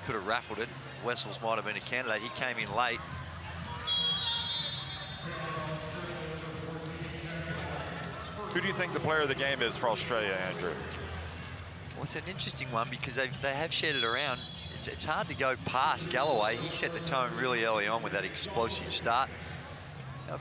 could have raffled it. Wessels might have been a candidate. He came in late. Who do you think the player of the game is for Australia, Andrew? Well, it's an interesting one because they have shared it around. It's hard to go past Galloway. He set the tone really early on with that explosive start. But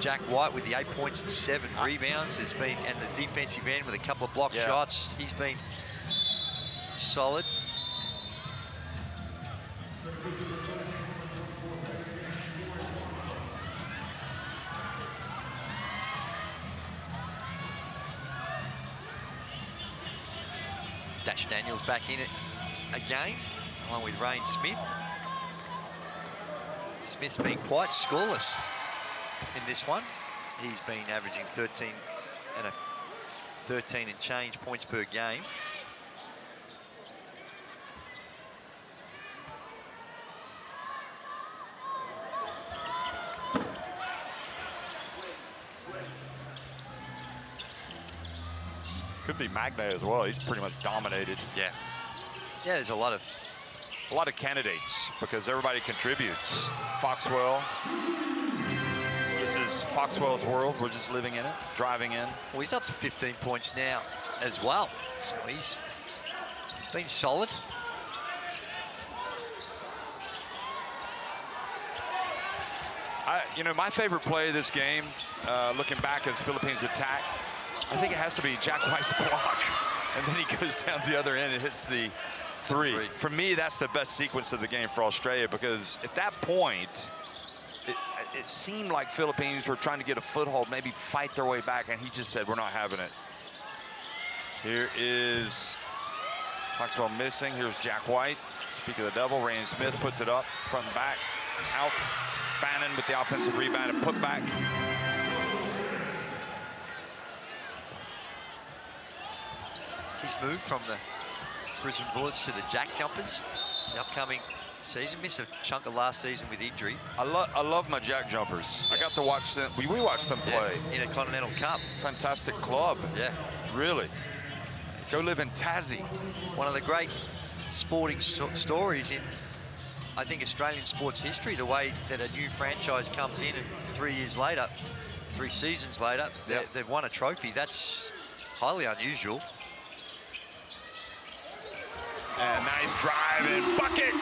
Jack White with the 8 points and 7 rebounds has been, and the defensive end with a couple of block shots, he's been solid. Dash Daniels back in it again, along with Rain Smith. Smith's been quite scoreless in this one. He's been averaging 13 and change points per game. Could be Magna as well. He's pretty much dominated. Yeah. Yeah, there's a lot of candidates because everybody contributes. Foxwell. This is Foxwell's world. We're just living in it, driving in. Well, he's up to 15 points now as well. So he's been solid. You know, my favorite play of this game, looking back as Philippines attack, I think it has to be Jack White's block. And then he goes down the other end and hits the three. For me, that's the best sequence of the game for Australia because at that point, it seemed like Philippines were trying to get a foothold, maybe fight their way back, and he just said, we're not having it. Here is Foxwell missing. Here's Jack White. Speak of the devil, Rain Smith puts it up, front and back, out. Bannon with the offensive rebound and put back. He's moved from the Brisbane Bullets to the Jack Jumpers the upcoming season. Missed a chunk of last season with injury. I love my Jack Jumpers. Yeah. I got to watch them. We watched them play. Yeah, in a Continental Cup. Fantastic club. Yeah. Really. Go live in Tassie. One of the great sporting stories in, I think, Australian sports history, the way that a new franchise comes in and 3 years later, 3 seasons later, they've won a trophy. That's highly unusual. And nice drive and bucket.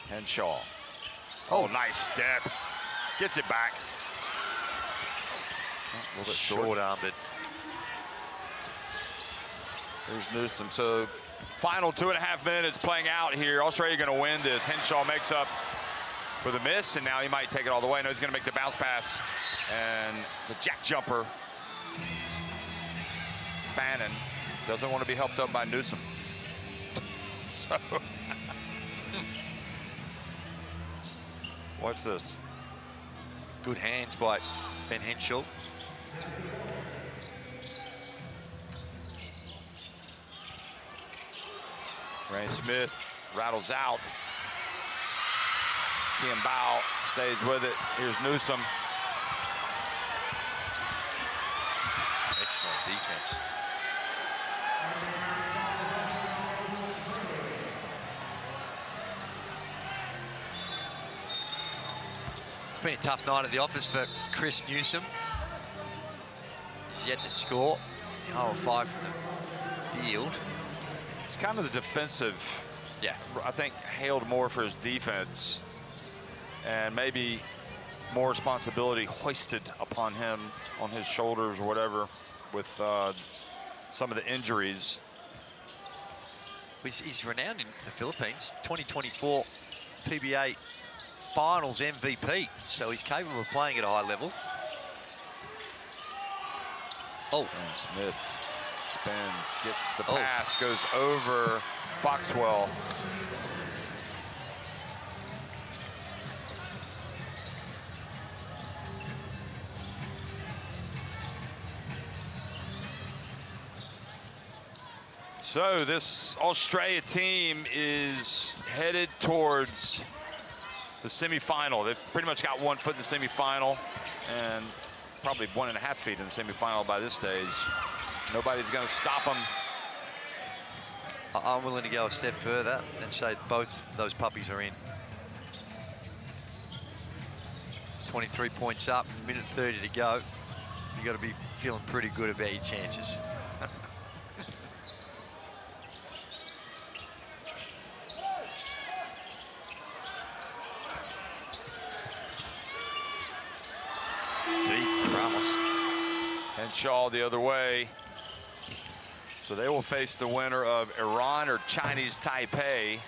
Henshaw. Oh, nice step. Gets it back. A little bit short-armed it. There's Newsom. So final 2.5 minutes playing out here. Australia going to win this. Henshaw makes up for the miss, and now he might take it all the way. No, he's going to make the bounce pass. And the jack jumper. Bannon doesn't want to be helped up by Newsom. So watch this. Good hands by Ben Henshaw. Ray Smith rattles out. Kiambao stays with it. Here's Newsom. Excellent defense. It's been a tough night at the office for Chris Newsom. He's yet to score. 0-5 from the field. It's kind of the defensive. Yeah. I think hailed more for his defense and maybe more responsibility hoisted upon him on his shoulders or whatever with some of the injuries. He's renowned in the Philippines. 2024 PBA Finals MVP, so he's capable of playing at a high level. Oh, and Smith spins, gets the pass, goes over Foxwell. So this Australia team is headed towards the semifinal. They've pretty much got 1 foot in the semifinal and probably 1.5 feet in the semifinal by this stage. Nobody's going to stop them. I'm willing to go a step further and say both those puppies are in. 23 points up, minute 30 to go. You got to be feeling pretty good about your chances. And Shaw the other way. So they will face the winner of Iran or Chinese Taipei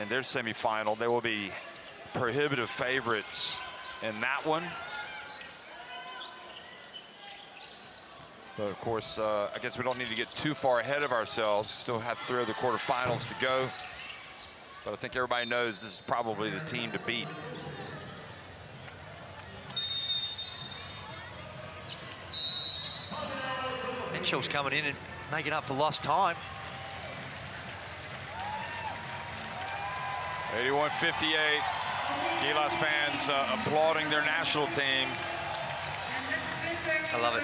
in their semifinal. They will be prohibitive favorites in that one. But of course, I guess we don't need to get too far ahead of ourselves. Still have 3 other quarterfinals to go. But I think everybody knows this is probably the team to beat. Mitchell's coming in and making up for lost time. 81-58. Gilas fans applauding their national team. I love it.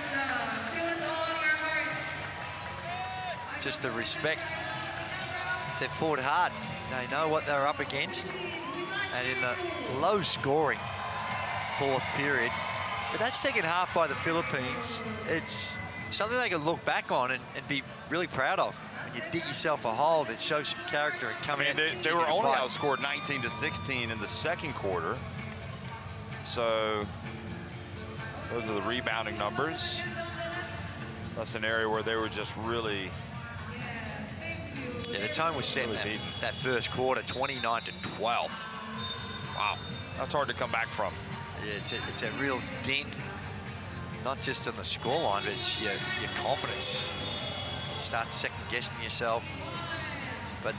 Just the respect. They've fought hard. They know what they're up against. And in the low-scoring 4th period, but that second half by the Philippines, it's something they can look back on and be really proud of. When you dig yourself a hole, it shows some character and coming in. They were only outscored 19-16 in the second quarter. So those are the rebounding numbers. That's an area where they were just really. Yeah, the tone was set really in that first quarter, 29-12. Wow. That's hard to come back from. Yeah, it's a real dent. Not just on the scoreline, but it's your confidence. You start second-guessing yourself. But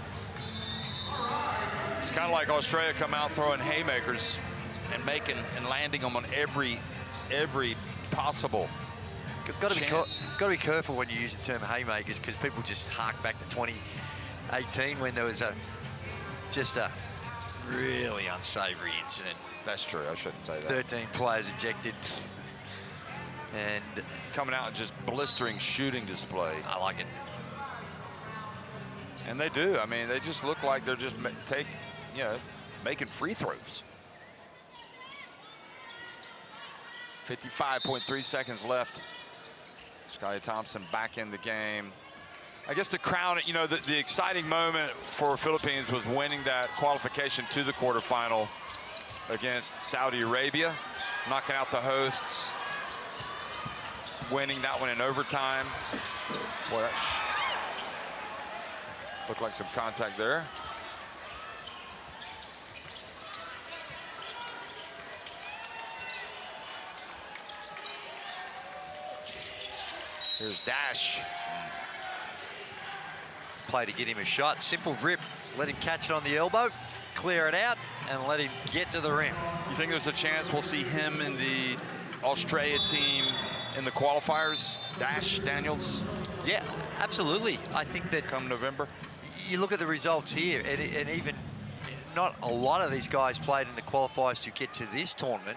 it's kind of like Australia come out throwing haymakers and landing them on every possible. Got to be careful when you use the term haymakers, because people just hark back to 2018 when there was just a really unsavory incident. That's true. I shouldn't say that. 13 players ejected. And coming out and just blistering shooting display. I like it. And they do. I mean, they just look like they're just making free throws. 55.3 seconds left. Skylar Thompson back in the game. I guess to crown it, the exciting moment for Philippines was winning that qualification to the quarterfinal against Saudi Arabia, knocking out the hosts. Winning that one in overtime. Boy, that looked like some contact there. Here's Dash. Play to get him a shot. Simple rip. Let him catch it on the elbow, clear it out, and let him get to the rim. You think there's a chance we'll see him in the Australia team in the qualifiers, Dash Daniels? Yeah, absolutely. I think that come November. You look at the results here, and even not a lot of these guys played in the qualifiers to get to this tournament,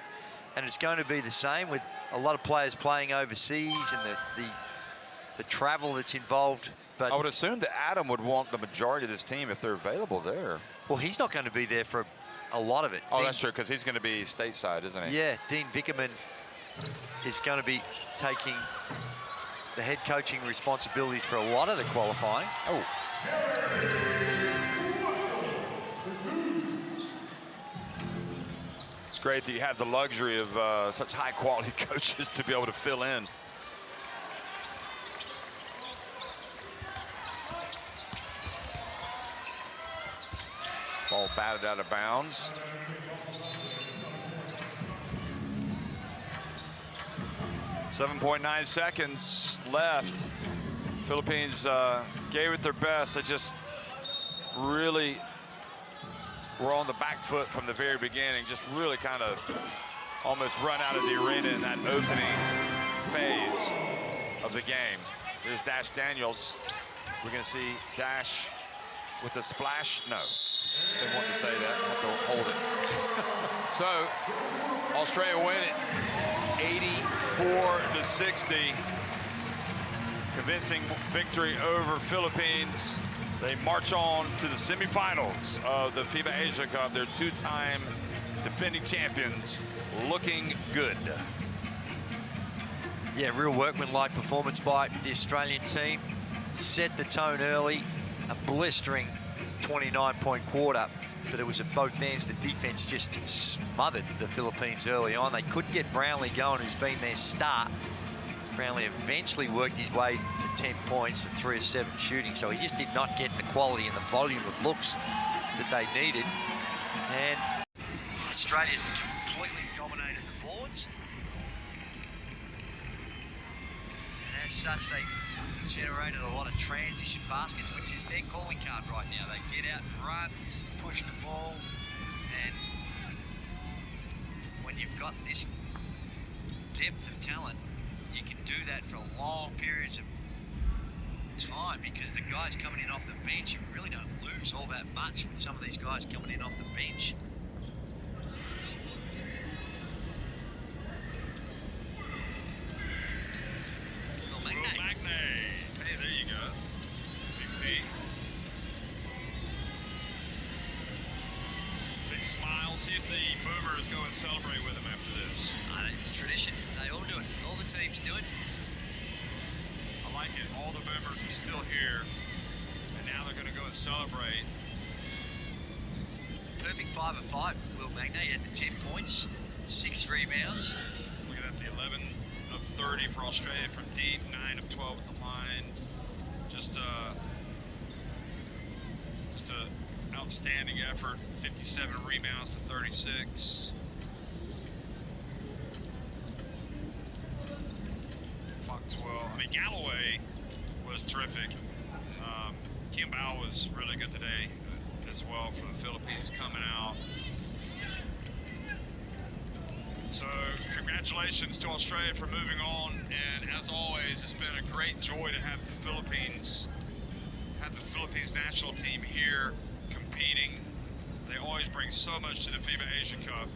and it's going to be the same with a lot of players playing overseas and the travel that's involved. But I would assume that Adam would want the majority of this team if they're available there. Well, he's not going to be there for a lot of it. Oh, that's true, because he's going to be stateside, isn't he? Yeah, Dean Vickerman is going to be taking the head coaching responsibilities for a lot of the qualifying. Oh. It's great that you have the luxury of such high-quality coaches to be able to fill in. Ball batted out of bounds. .9 seconds left. Philippines gave it their best. They just really were on the back foot from the very beginning. Just really kind of almost run out of the arena in that opening phase of the game. Here's Dash Daniels. We're going to see Dash with a splash. No, they want to say that. I have to hold it. So Australia win it 84-60. Convincing victory over Philippines. They march on to the semifinals of the FIBA Asia Cup. They're two-time defending champions, looking good. Yeah, real workmanlike performance by the Australian team. Set the tone early, a blistering 29-point quarter, but it was at both ends. The defense just smothered the Philippines early on. They couldn't get Brownlee going, who's been their star. Brownlee eventually worked his way to 10 points at 3 of 7 shooting, so he just did not get the quality and the volume of looks that they needed. And Australia completely dominated the boards. And as such, they generated a lot of transition baskets, which is their calling card right now. They get out and run, push the ball, and when you've got this depth of talent, you can do that for long periods of time, because the guys coming in off the bench, you really don't lose all that much with some of these guys coming in off the bench. Hey, there you go. Big P. Big smile. See if the Boomers go and celebrate with him after this. It's tradition. They all do it. All the teams do it. I like it. All the Boomers are still here, and now they're going to go and celebrate. Perfect 5 of 5. Will Magna, he had the 10 points, 6 rebounds. Let's look at that. The 11 of 30 for Australia from deep, 9 of 12 at the line. Just a outstanding effort. 57 rebounds to 36. Foxwell. I mean, Galloway was terrific. Kim Bao was really good today as well for the Philippines coming out. So congratulations to Australia for moving on, and as always, it's been a great joy to have the Philippines national team here competing. They always bring so much to the FIBA Asia Cup.